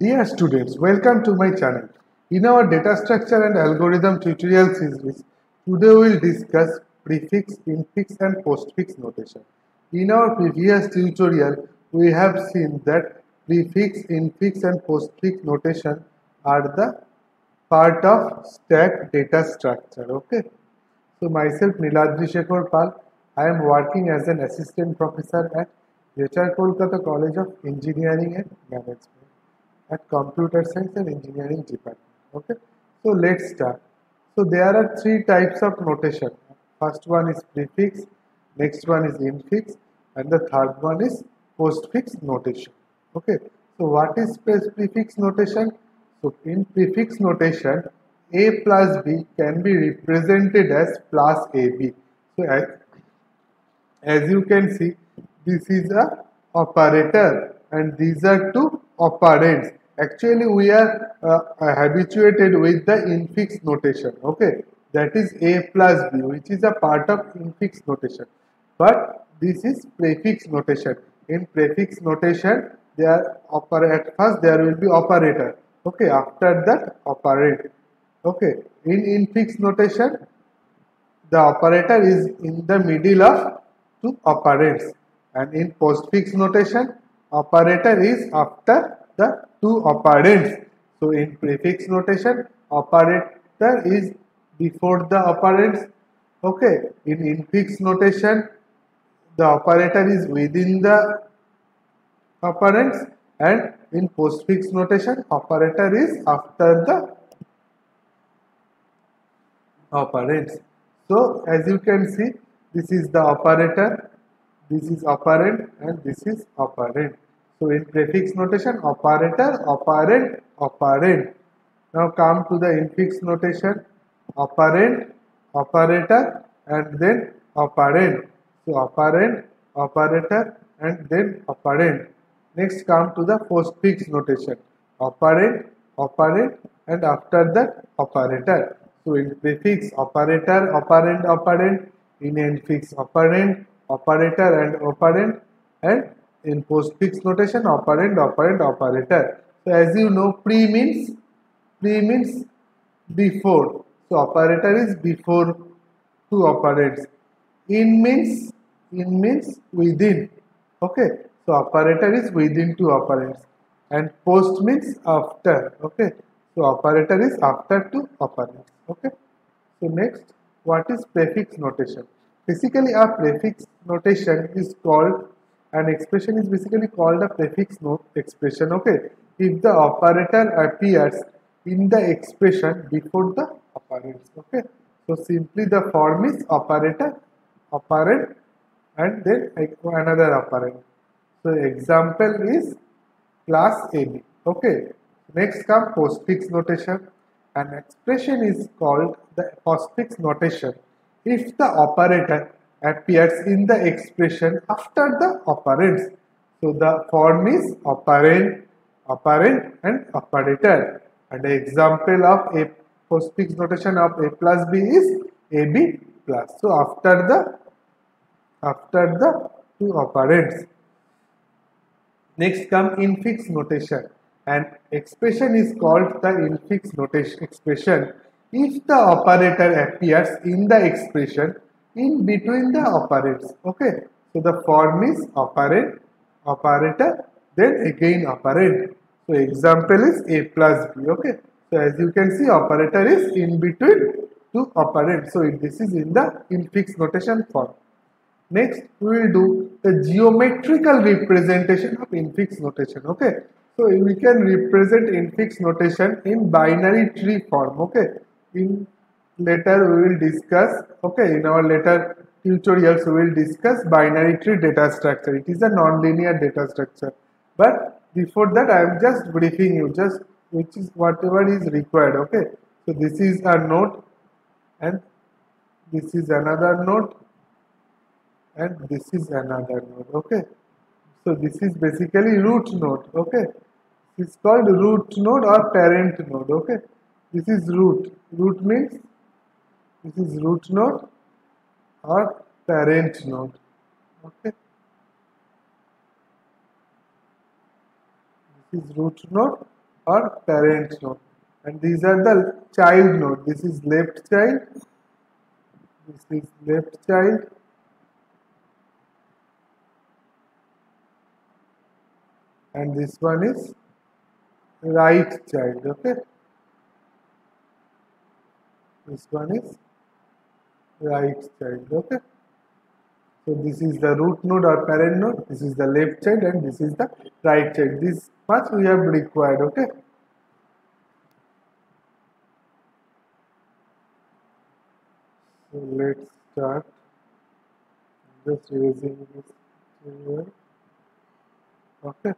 Dear students, welcome to my channel. In our data structure and algorithm tutorial series, today we will discuss prefix, infix and postfix notation. In our previous tutorial, we have seen that prefix, infix and postfix notation are the part of stack data structure. Okay. So myself Niladri Shekhar Pal, I am working as an assistant professor at HR Kolkata College of Engineering and Management at Computer Science and Engineering Department. Okay, so let's start. So there are three types of notation. First one is prefix, next one is infix, and the third one is postfix notation. Okay, so what is prefix notation? So in prefix notation, a plus b can be represented as plus ab. So as you can see, this is a operator and these are two operands. Actually, we are habituated with the infix notation. Okay, that is a plus b, which is a part of infix notation. But this is prefix notation. In prefix notation, there at first there will be operator. Okay, after that operand. Okay, in infix notation, the operator is in the middle of two operands, and in postfix notation operator is after the two operands. So in prefix notation operator is before the operands. Okay, in infix notation the operator is within the operands, and in postfix notation operator is after the operands. So as you can see, this is the operator, this is operand, and this is operand. So in prefix notation, operator, operand, operand. Now come to the infix notation, operand, operator, and then operand. So operand, operator, and then operand. Next come to the postfix notation, operand, operand, and after that operator. So in prefix operator, operand, operand, in infix operand, operator and operand, and in postfix notation operand, operand, operator. So as you know, pre means before. So operator is before two operands. In means within. Okay. So operator is within two operands, and post means after. Okay. So operator is after two operands. Okay. So next, what is prefix notation? Basically, a prefix notation is called, an expression is basically called a prefix note expression. Okay. If the operator appears in the expression before the operands. Okay. So simply the form is operator, operand, and then another operand. So example is class AB. Okay. Next come postfix notation. An expression is called the postfix notation if the operator appears in the expression after the operands. So the form is operand, operand, and operator. And the example of a postfix notation of a plus b is ab plus. So after the two operands. Next come infix notation. An expression is called the infix notation expression if the operator appears in the expression in between the operands. Okay. So the form is operand, operator, then again operand. So example is a plus b. Okay. So as you can see, operator is in between two operands. So this is in the infix notation form. Next, we will do the geometrical representation of infix notation. Okay, so we can represent infix notation in binary tree form. Okay, in later we will discuss. Okay, in our later tutorials we will discuss binary tree data structure. It is a non-linear data structure. But before that, I am just briefing you, just which is whatever is required. Okay, so this is a node, and this is another node, and this is another node. Okay, so this is basically root node. Okay, it's called root node or parent node. Okay, this is root means this is root node or parent node. Okay, this is root node or parent node, and these are the child node. This is left child, this is left child, and this one is right child. Okay, this one is right child. Okay, so this is the root node or parent node, this is the left child, and this is the right child. This much we have required. Okay, so let's start. Just erasing this here. Okay,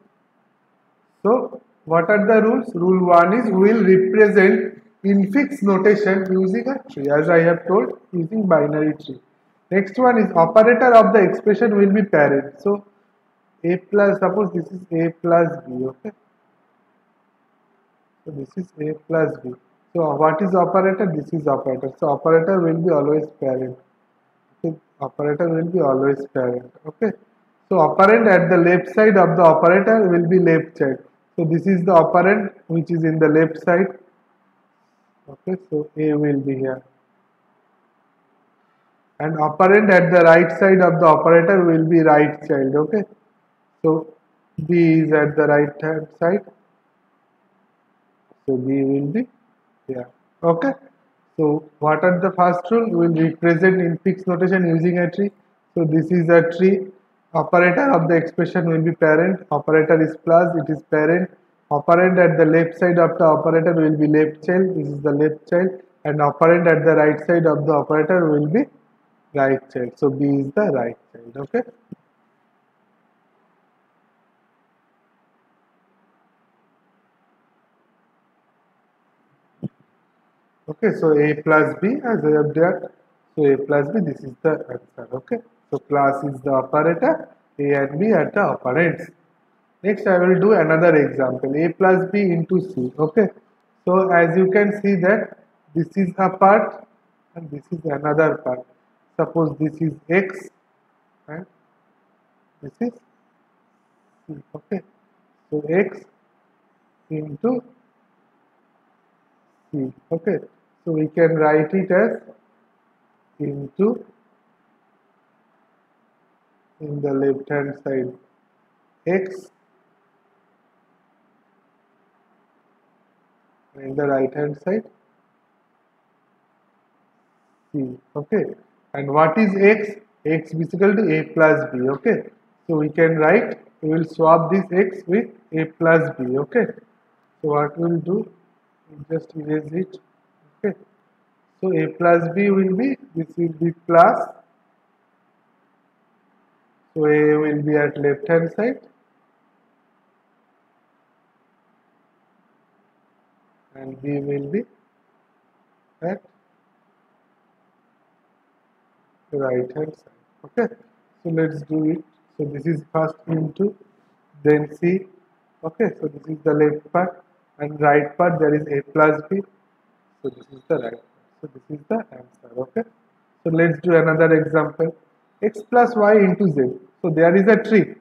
so what are the rules? Rule 1 is we will represent infix notation using a tree, as I have told, using binary tree. Next one is operator of the expression will be parent. So a plus, suppose this is a plus b. Okay, so this is a plus b. So what is operator? This is operator. So operator will be always parent. Okay, operator will be always parent. Okay, so operand at the left side of the operator will be left child. So this is the operand which is in the left side. Okay, so a will be here, and operand at the right side of the operator will be right child. Okay, so b is at the right hand side, so b will be here. Okay, so what are the first rule? We will represent infix notation using a tree. So this is a tree. Operator of the expression will be parent. Operator is plus, it is parent. Operand at the left side of the operator will be left child. This is the left child. And operand at the right side of the operator will be right child. So B is the right child. Okay. Okay, so A plus B as I have done. So A plus B, this is the answer. Okay, so class is the operator, A and B are the operands. Next, I will do another example, A plus B into C. Okay, so as you can see that this is a part and this is another part. Suppose this is X and this is C. Okay, so X into C. Okay, so we can write it as into in the left hand side X, and in the right hand side C. Okay, and what is X? X is equal to A plus B. Okay, so we can write, we will swap this X with A plus B. Okay, so what we will do, we just erase it. Okay, so A plus B will be, this will be plus, so A will be at left hand side and B will be at right hand side. Okay, so let's do it. So this is first into, then C. Okay, so this is the left part, and right part there is A plus B. So this is the right part. So this is the answer. Okay, so let's do another example. X plus Y into Z. So there is a tree.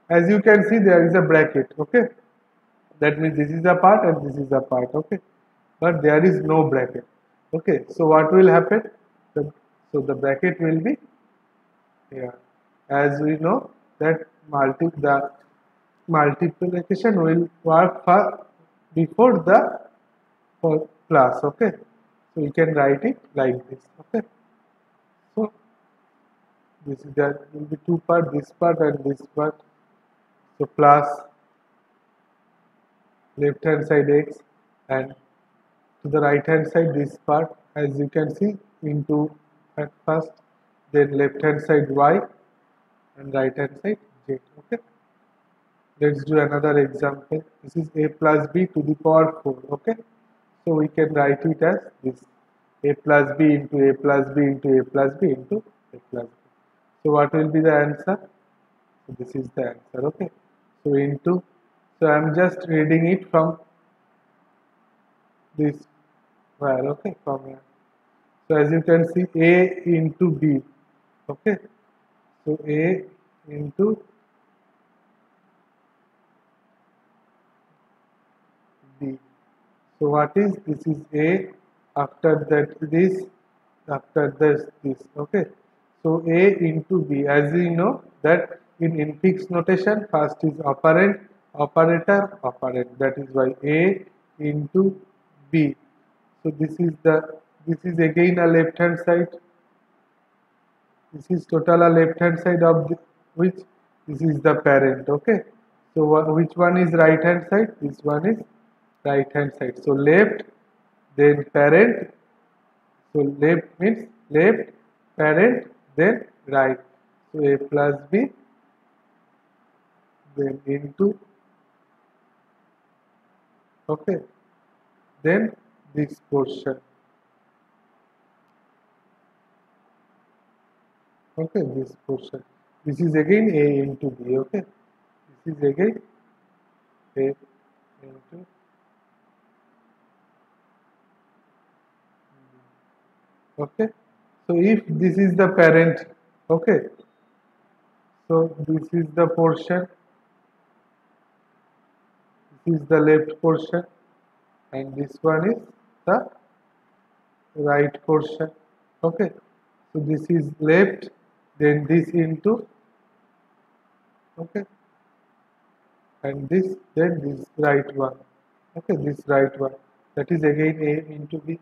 As you can see, there is a bracket. Okay, that means this is a part and this is a part. Okay, but there is no bracket. Okay, so what will happen? So the bracket will be here. As we know that the multiplication will work for before the plus. Okay, so you can write it like this. Okay, so this is that will be two part, this part and this part. So plus left hand side X, and to the right hand side this part, as you can see, into at first, then left hand side Y and right hand side Z. Okay, let's do another example. This is A plus B to the power 4. Okay, so we can write it as this, A plus B into A plus B into A plus B into A plus B. So what will be the answer? So this is the answer. Okay, so into, so I am just reading it from this where. Okay, from here. So as you can see, A into B. Okay, so A into B. So what is this? Is A, after that this, after this. Okay. So A into B. As we know that in infix notation, first is operand, operator, operand. That is why A into B. So this is again a left hand side. This is total a left hand side of which this is the parent. Okay. So which one is right hand side? This one is right hand side. So left, then parent. So left means left, parent, then right. So A plus B, then into, okay, then this portion. Okay, this portion. This is again A into B. Okay, this is again A into. Okay, so if this is the parent, okay, so this is the portion, this is the left portion, and this one is the right portion. Okay, so this is left, then this into, okay, and this, then this right one. Okay, this right one, that is again A into B.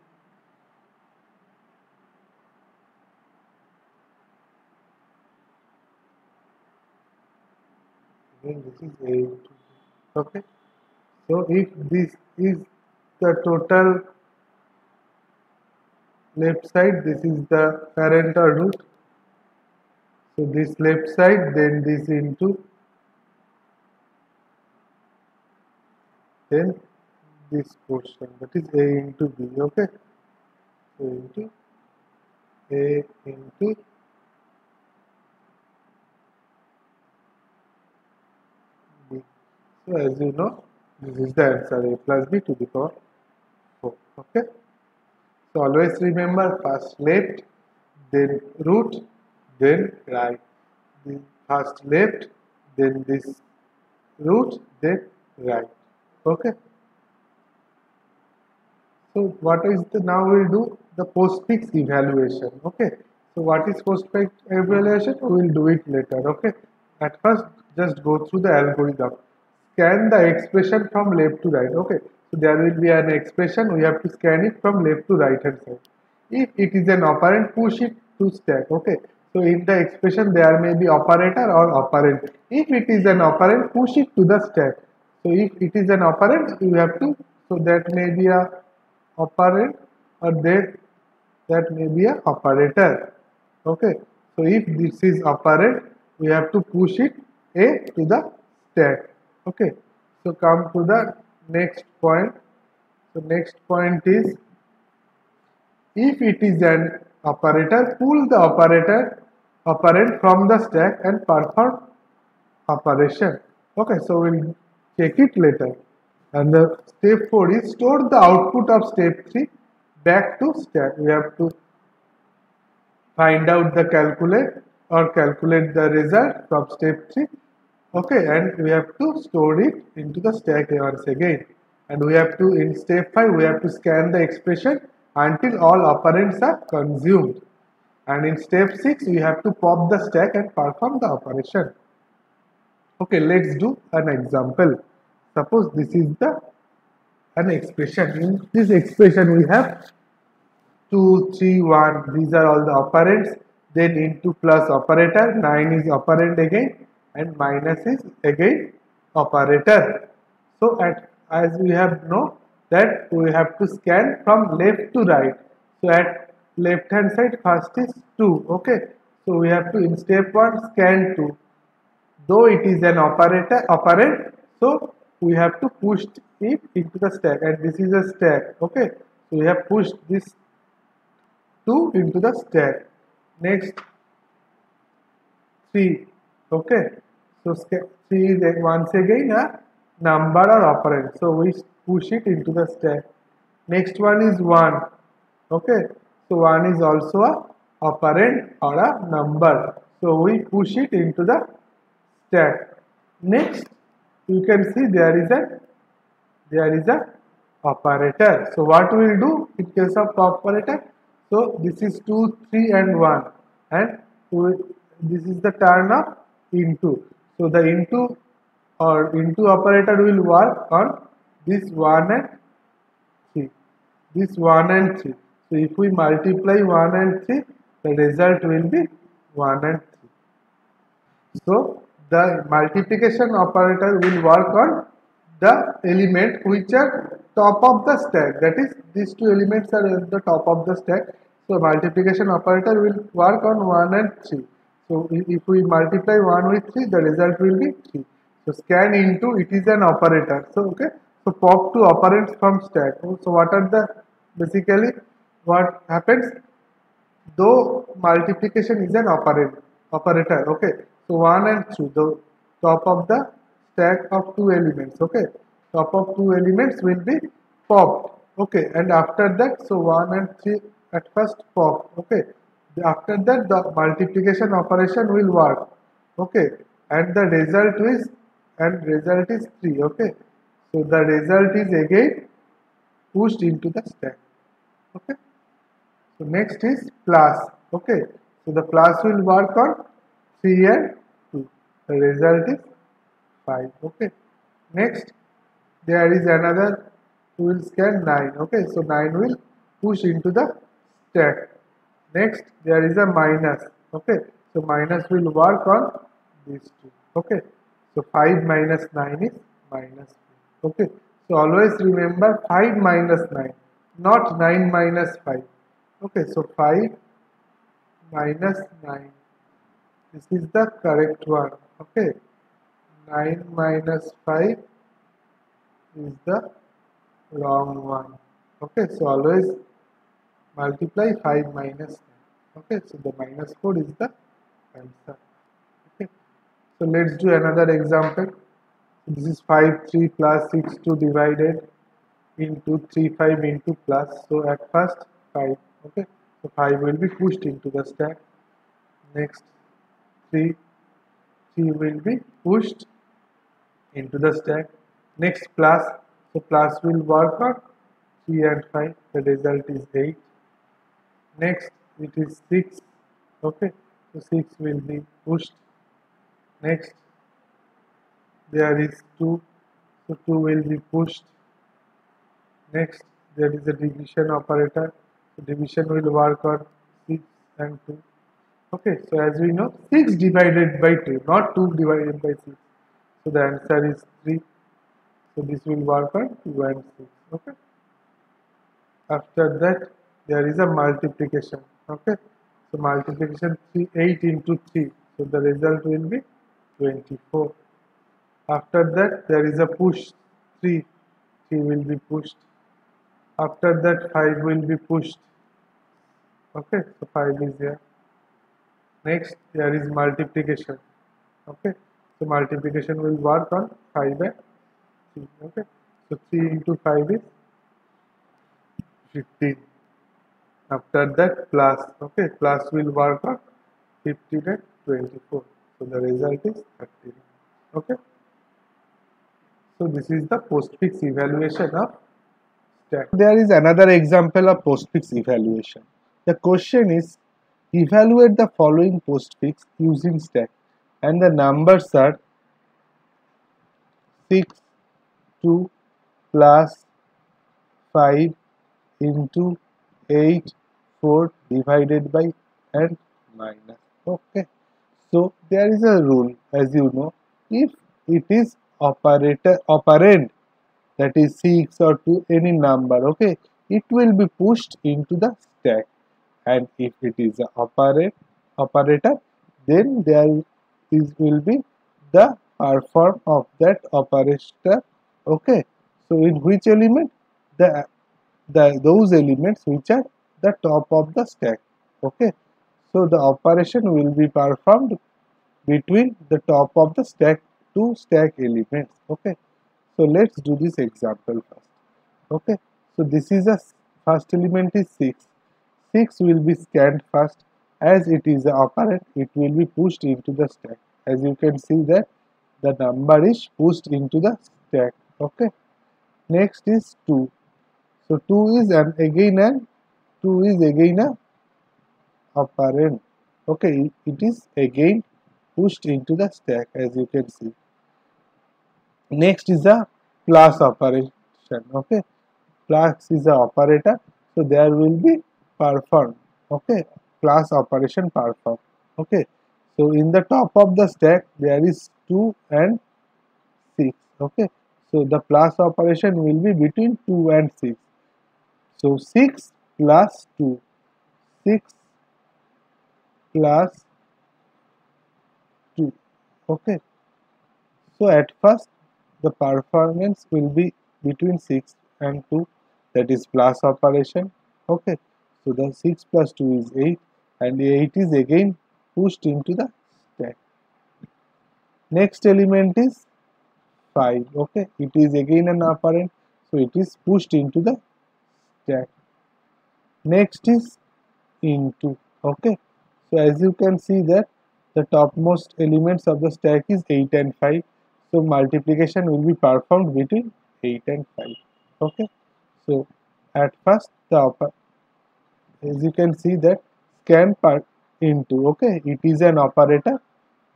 Again this is A into B. Okay, so if this is the total left side, this is the parent or root. So this left side, then this into, then this portion, that is A into B. Okay, so into A into B. So as you know, this is the answer, A plus B to the power 4. Okay, so always remember, first left, then root, then right. The first left, then this root, then right. Okay. So what is the, now we'll do the postfix evaluation. Okay. So what is postfix evaluation? We will do it later. Okay. At first, just go through the algorithm. Scan the expression from left to right. Okay. So there will be an expression. We have to scan it from left to right hand side. If it is an operand, push it to stack. Okay. So in the expression there may be operator or operand. If it is an operand, push it to the stack. So if it is an operand, you have to, so that may be a operand, or that may be a operator. Okay. So if this is operand, we have to push it A to the stack. Okay. So come to the next point. So next point is, if it is an operator, pull the operand from the stack and perform operation. Okay, so we'll check it later. And the step 4 is, store the output of step 3 back to stack. We have to find out the calculate the result from step 3. Okay, and we have to store it into the stack once again. And we have to, in step 5, we have to scan the expression until all operands are consumed. And in step 6, we have to pop the stack and perform the operation. Okay, let's do an example. Suppose this is an expression. In this expression, we have 2, 3, 1. These are all the operands. Then into plus operator, 9 is operand again, and minus is again operator. So as we have know that we have to scan from left to right. So at left hand side, first is 2. Okay, so we have to, in step 1, scan 2. Though it is an operand, so we have to push it into the stack, and this is a stack. Okay, so we have pushed this 2 into the stack. Next 3. Okay, so 3 is once again a number or operand, so we push it into the stack. Next one is 1. Okay, so 1 is also a operand or a number, so we push it into the stack. Next, you can see there is a operator. So what we will do in case of operator? So this is 2, 3 and 1, and this is the turn of into. So the into operator will work on this 1 and 3. This 1 and 3. So if we multiply 1 and 3, the result will be 1 and 3. So the multiplication operator will work on the element which are top of the stack. That is, these two elements are at the top of the stack. So multiplication operator will work on 1 and 3. So if we multiply 1 with 3, the result will be 3. So scan into, it is an operator. So okay. So pop two operands from stack. So what are the, basically what happens? Though multiplication is an operator, okay. So 1 and 2, the top of the stack of two elements, okay. Top of two elements will be popped, okay. And after that, so 1 and 3 at first pop, okay. After that, the multiplication operation will work, okay. And the result is 3, okay. So the result is again pushed into the stack, okay. So next is plus, okay. So the plus will work on 3 and 2. The result is 5, okay. Next, there is another, we will scan 9, okay. So 9 will push into the stack. Next, there is a minus, okay. So minus will work on these two, okay. So 5 minus 9 is minus 4, okay. So always remember 5 minus 9, not 9 minus 5. Okay, so 5 minus 9. This is the correct one. Okay, 9 minus 5 is the wrong one. Okay, so always multiply 5 minus 9. Okay, so the minus 4 is the answer. Okay, so let's do another example. This is 5, 3 plus 6, 2 divided into 3, 5 into plus. So at first 5. Okay, so 5 will be pushed into the stack. Next 3 will be pushed into the stack. Next plus, so plus will work on 3 and 5. The result is 8. Next it is 6. Okay, so 6 will be pushed. Next there is 2, so 2 will be pushed. Next there is a division operator. So division will work on 6 and 2. Okay, so as we know, 6 divided by 2, not 2 divided by 6. So the answer is 3. So this will work on 2 and 6. Okay. After that, there is a multiplication. Okay. So multiplication 8 into 3. So the result will be 24. After that, there is a push 3. 3 will be pushed. After that, 5 will be pushed. Okay, so 5 is here. Next, there is multiplication. Okay, so multiplication will work on 5 and 3. Okay, so 3 into 5 is 15. After that, plus. Okay, plus will work on 15 and 24. So the result is 13. Okay, so this is the postfix evaluation of stack. There is another example of postfix evaluation. The question is, evaluate the following postfix using stack, and the numbers are 6, 2 plus 5 into 8, 4 divided by and minus. Okay, so there is a rule, as you know, if it is operand, that is 6 or 2, any number, okay, it will be pushed into the stack. And if it is an operator, then there will be the perform of that operator. Okay, so in which element? Those elements which are the top of the stack. Okay, so the operation will be performed between the top of the stack two stack elements. Okay, so let's do this example first. Okay, so this is a first element is 6. 6 will be scanned first. As it is an operand, it will be pushed into the stack. As you can see that the number is pushed into the stack. Okay. Next is 2. So 2 is again an 2 is again a operand. Okay, it is again pushed into the stack, as you can see. Next is a plus operation. Okay, plus is a operator, so there will be performed. Okay, plus operation performed. Okay, so in the top of the stack there is 2 and 6. Okay, so the plus operation will be between 2 and 6. So 6 plus 2, 6 plus 2. Okay, so at first the performance will be between 6 and 2, that is plus operation. Okay, so the 6 plus 2 is 8 and 8 is again pushed into the stack. Next element is 5. Okay, it is again an operand, so it is pushed into the stack. Next is into. Okay, so as you can see that the topmost elements of the stack is 8 and 5, so multiplication will be performed between 8 and 5. Okay, so at first as you can see that scan part into. Okay, it is an operator,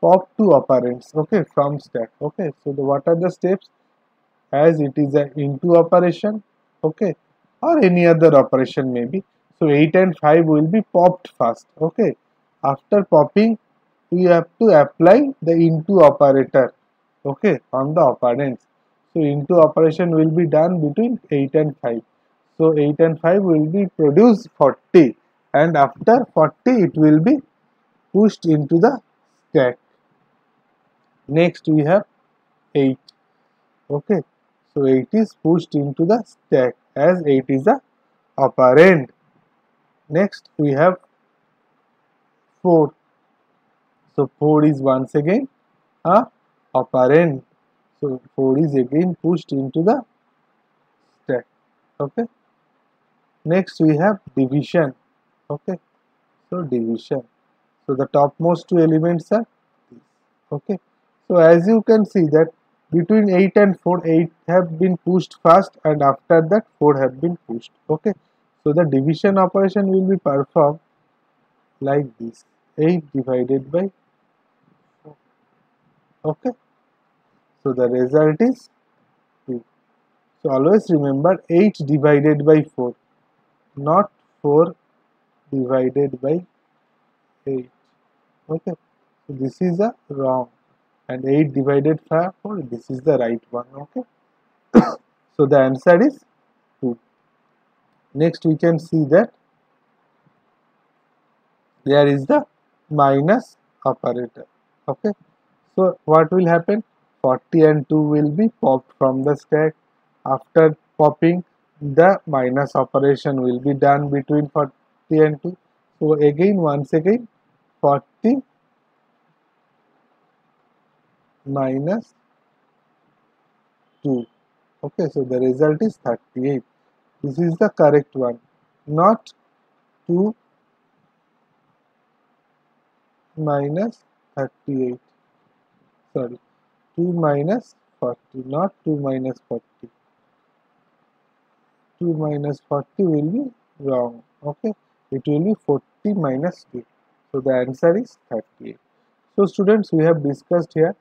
pop two operands. Okay, from stack. Okay, so what are the steps? As it is an into operation, okay, or any other operation maybe. So 8 and 5 will be popped first. Okay, after popping we have to apply the into operator, okay, on the operands. So into operation will be done between 8 and 5. So 8 and 5 will be produced 40, and after 40 it will be pushed into the stack. Next we have 8. Okay, so 8 is pushed into the stack as 8 is a operand. Next we have 4. So 4 is once again a operand. So 4 is again pushed into the stack. Okay. Next we have division. Okay. So division. So the topmost two elements are these. Okay. So as you can see that between 8 and 4, 8 have been pushed first, and after that 4 have been pushed. Okay. So the division operation will be performed like this: 8 divided by 4. Okay. So the result is 2. So always remember 8 divided by 4, not 4 divided by 8. Okay. So this is a wrong, and 8 divided by 4, this is the right one. Okay. So the answer is 2. Next we can see that there is the minus operator. Okay. So what will happen? 40 and 2 will be popped from the stack. After popping, the minus operation will be done between 40 and 2. So again, once again, 40 minus 2. Okay, so the result is 38. This is the correct one, not 2 minus 38. Sorry, 2 minus 40, not 2 minus 40. 2 minus 40 will be wrong. Okay, it will be 40 minus 2. So the answer is 38. So students, we have discussed here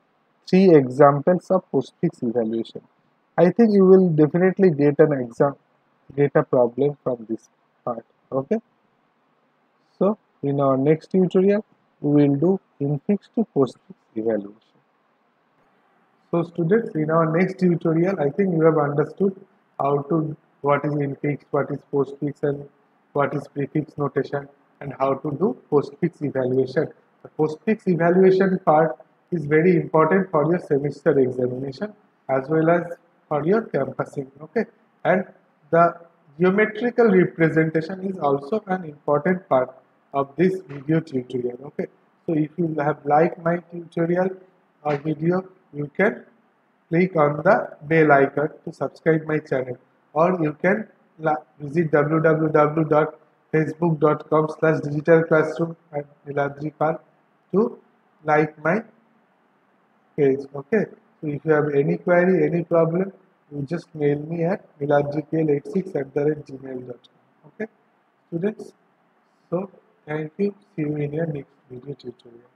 3 examples of postfix evaluation. I think you will definitely get a problem from this part. Okay. So in our next tutorial, we will do infix to postfix evaluation. So students, in our next tutorial, I think you have understood what is infix, what is postfix, and what is prefix notation, and how to do postfix evaluation. The postfix evaluation part is very important for your semester examination as well as for your campusing. Okay, and the geometrical representation is also an important part of this video tutorial. Okay, so if you have liked my tutorial or video, you can click on the bell icon to subscribe my channel, or you can visit www.facebook.com/digitalclassroom and Niladripal to like my page. Okay, so if you have any query, any problem, you just mail me at miladgpl86@gmail.com. Okay, students. So thank you. See you in your next video tutorial.